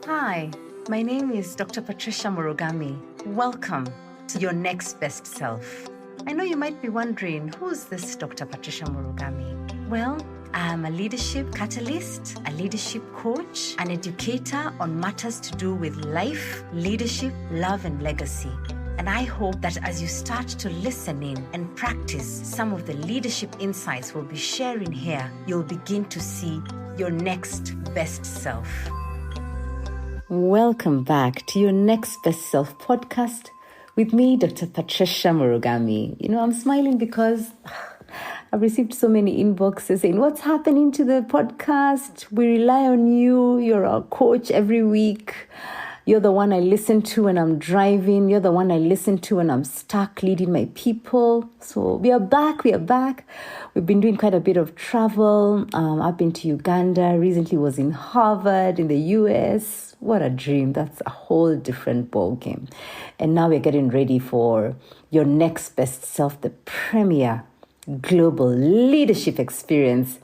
Hi, my name is Dr. Patricia Murugami. Welcome to Your Next Best Self. I know you might be wondering, who's this Dr. Patricia Murugami? Well, I'm a leadership catalyst, a leadership coach, an educator on matters to do with life, leadership, love, and legacy. And I hope that as you start to listen in and practice some of the leadership insights we'll be sharing here, you'll begin to see your next best self. Welcome back to Your Next Best Self podcast with me, Dr. Patricia Murugami. I'm smiling because I've received so many inboxes saying, what's happening to the podcast? We rely on you. You're our coach every week. You're the one I listen to when I'm driving. You're the one I listen to when I'm stuck leading my people. So we are back. We've been doing quite a bit of travel. I've been to Uganda. Recently was in Harvard in the US. What a dream. That's a whole different ballgame. And now we're getting ready for Your Next Best Self, the premier global leadership experience.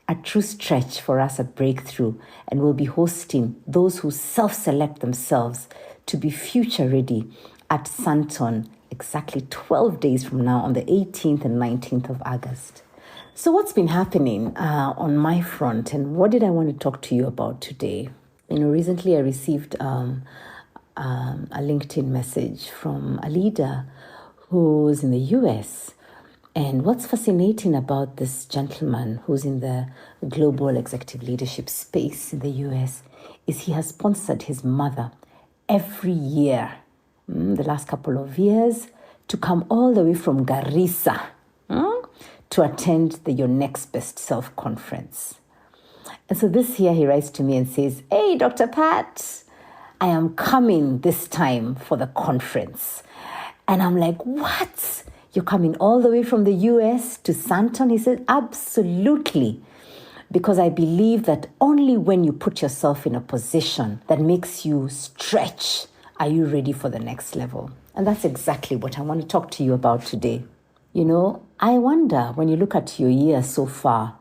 A true stretch for us at Breakthrough, and we'll be hosting those who self-select themselves to be future ready at Santon exactly 12 days from now on the 18th and 19th of August. So what's been happening on my front, and what did I want to talk to you about today? Recently I received a LinkedIn message from a leader who's in the US. And what's fascinating about this gentleman who's in the global executive leadership space in the US is he has sponsored his mother every year, the last couple of years, to come all the way from Garissa to attend the Your Next Best Self conference. And so this year he writes to me and says, hey, Dr. Pat, I am coming this time for the conference. And I'm like, what? You're coming all the way from the US to Santon? He said, absolutely. Because I believe that only when you put yourself in a position that makes you stretch, are you ready for the next level? And that's exactly what I want to talk to you about today. I wonder, when you look at your year so far,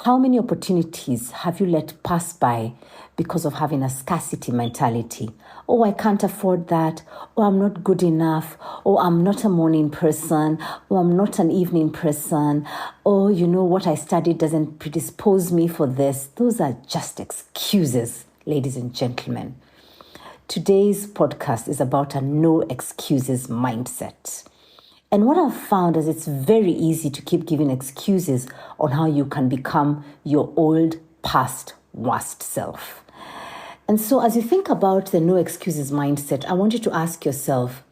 how many opportunities have you let pass by because of having a scarcity mentality? Oh, I can't afford that. Oh, I'm not good enough. Oh, I'm not a morning person. Oh, I'm not an evening person. Oh, what I studied doesn't predispose me for this. Those are just excuses, ladies and gentlemen. Today's podcast is about a no excuses mindset. And what I've found is it's very easy to keep giving excuses on how you can become your old, past, worst self. And so as you think about the no excuses mindset, I want you to ask yourself,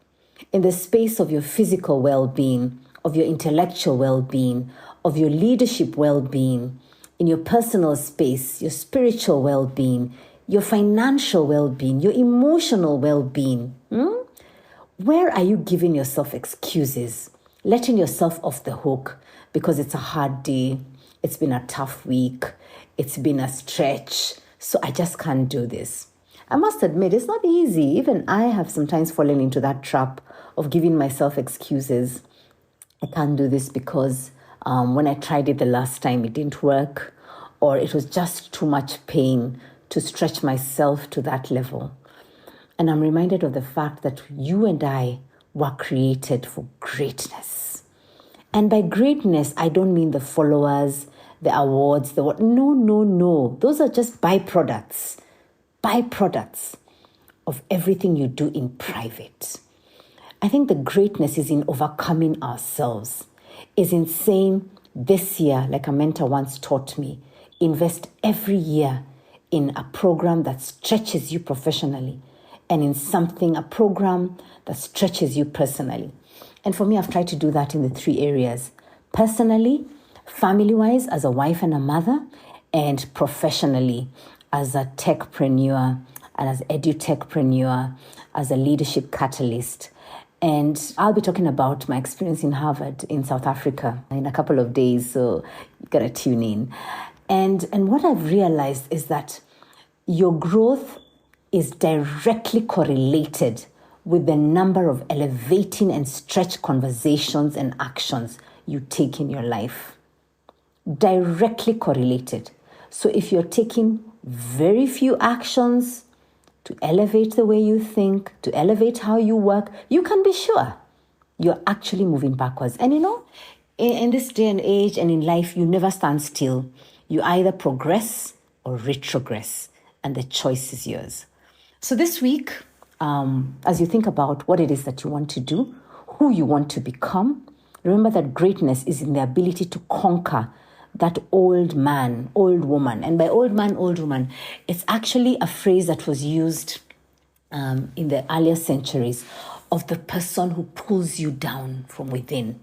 in the space of your physical well-being, of your intellectual well-being, of your leadership well-being, in your personal space, your spiritual well-being, your financial well-being, your emotional well-being, where are you giving yourself excuses, letting yourself off the hook because it's a hard day, it's been a tough week, it's been a stretch, so I just can't do this? I must admit, it's not easy. Even I have sometimes fallen into that trap of giving myself excuses. I can't do this because when I tried it the last time, it didn't work, or it was just too much pain to stretch myself to that level. And I'm reminded of the fact that you and I were created for greatness. And by greatness, I don't mean the followers, the awards, No. Those are just byproducts of everything you do in private. I think the greatness is in overcoming ourselves, is in saying this year, like a mentor once taught me, invest every year in a program that stretches you professionally, and in a program that stretches you personally. And for me, I've tried to do that in the 3 areas: personally, family-wise, as a wife and a mother, and professionally, as a techpreneur, and as edutechpreneur, as a leadership catalyst. And I'll be talking about my experience in Harvard in South Africa in a couple of days, so you gotta tune in. And what I've realized is that your growth is directly correlated with the number of elevating and stretch conversations and actions you take in your life. Directly correlated. So if you're taking very few actions to elevate the way you think, to elevate how you work, you can be sure you're actually moving backwards. And in this day and age and in life, you never stand still. You either progress or retrogress, and the choice is yours. So this week, as you think about what it is that you want to do, who you want to become, remember that greatness is in the ability to conquer that old man, old woman. And by old man, old woman, it's actually a phrase that was used in the earlier centuries of the person who pulls you down from within.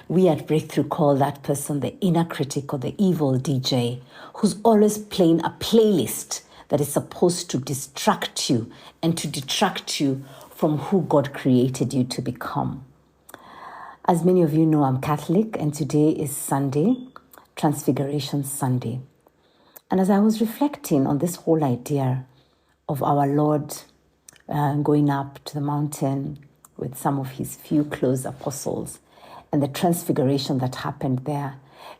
We at Breakthrough call that person the inner critic or the evil DJ, who's always playing a playlist that is supposed to distract you and to detract you from who God created you to become. As many of you know, I'm Catholic, and today is Sunday, Transfiguration Sunday. And as I was reflecting on this whole idea of our Lord going up to the mountain with some of his few close apostles, and the transfiguration that happened there,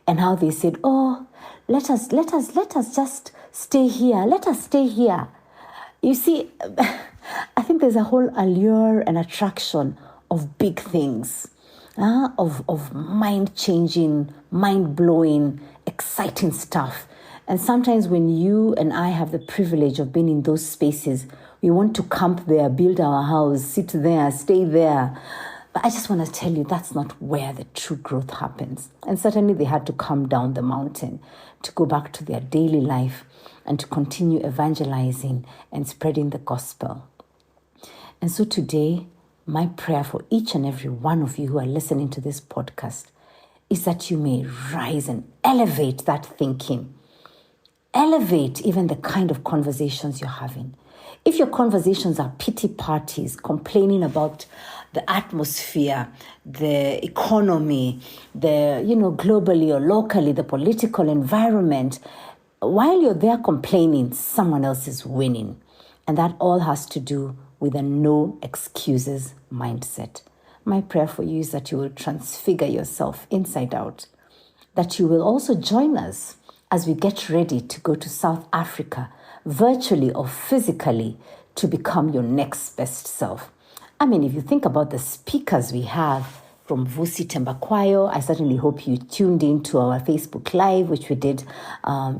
and how they said, "Oh, let us just stay here. Let us stay here." You see, I think there's a whole allure and attraction of big things, of mind-changing, mind-blowing, exciting stuff. And sometimes when you and I have the privilege of being in those spaces, we want to camp there, build our house, sit there, stay there. But I just want to tell you, that's not where the true growth happens. And certainly they had to come down the mountain to go back to their daily life and to continue evangelizing and spreading the gospel. And so today, my prayer for each and every one of you who are listening to this podcast is that you may rise and elevate that thinking. Elevate even the kind of conversations you're having. If your conversations are pity parties, complaining about the atmosphere, the economy, globally or locally, the political environment, while you're there complaining, someone else is winning. And that all has to do with a no excuses mindset. My prayer for you is that you will transfigure yourself inside out, that you will also join us as we get ready to go to South Africa, virtually or physically, to become your next best self. I mean, if you think about the speakers we have from Vusi Tembakwayo, I certainly hope you tuned in to our Facebook Live, which we did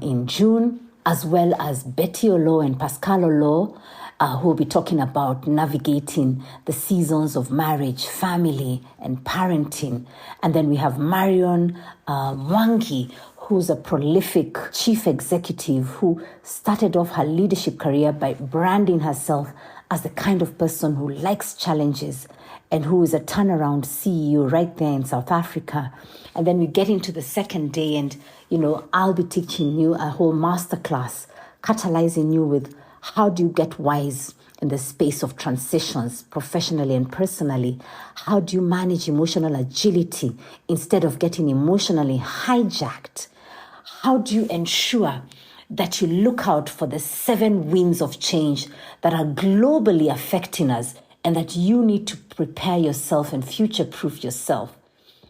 in June, as well as Betty Olo and Pascal Olo, who will be talking about navigating the seasons of marriage, family, and parenting. And then we have Marion Mwangi, who's a prolific chief executive who started off her leadership career by branding herself as the kind of person who likes challenges and who is a turnaround CEO right there in South Africa. And then we get into the second day and, I'll be teaching you a whole masterclass, catalyzing you with how do you get wise in the space of transitions, professionally and personally? How do you manage emotional agility instead of getting emotionally hijacked? How do you ensure that you look out for the 7 winds of change that are globally affecting us and that you need to prepare yourself and future-proof yourself?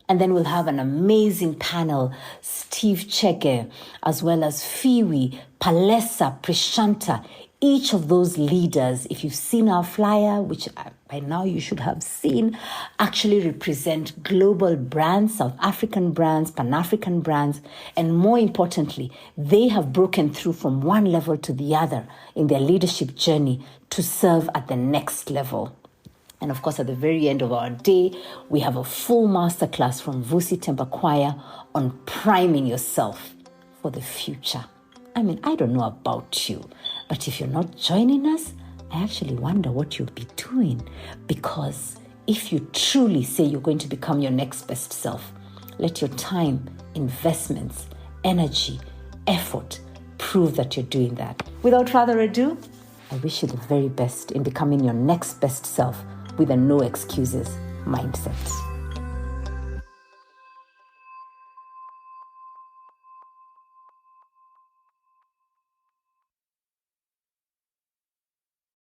And then we'll have an amazing panel, Steve Chege, as well as Fiwi, Palesa, Prashanta. Each of those leaders, if you've seen our flyer, which by now you should have seen, actually represent global brands, South African brands, Pan-African brands, and more importantly, they have broken through from one level to the other in their leadership journey to serve at the next level. And of course, at the very end of our day, we have a full masterclass from Vusi Tembakwayo on priming yourself for the future. I mean, I don't know about you, but if you're not joining us, I actually wonder what you'll be doing. Because if you truly say you're going to become your next best self, let your time, investments, energy, effort prove that you're doing that. Without further ado, I wish you the very best in becoming your next best self with a no excuses mindset.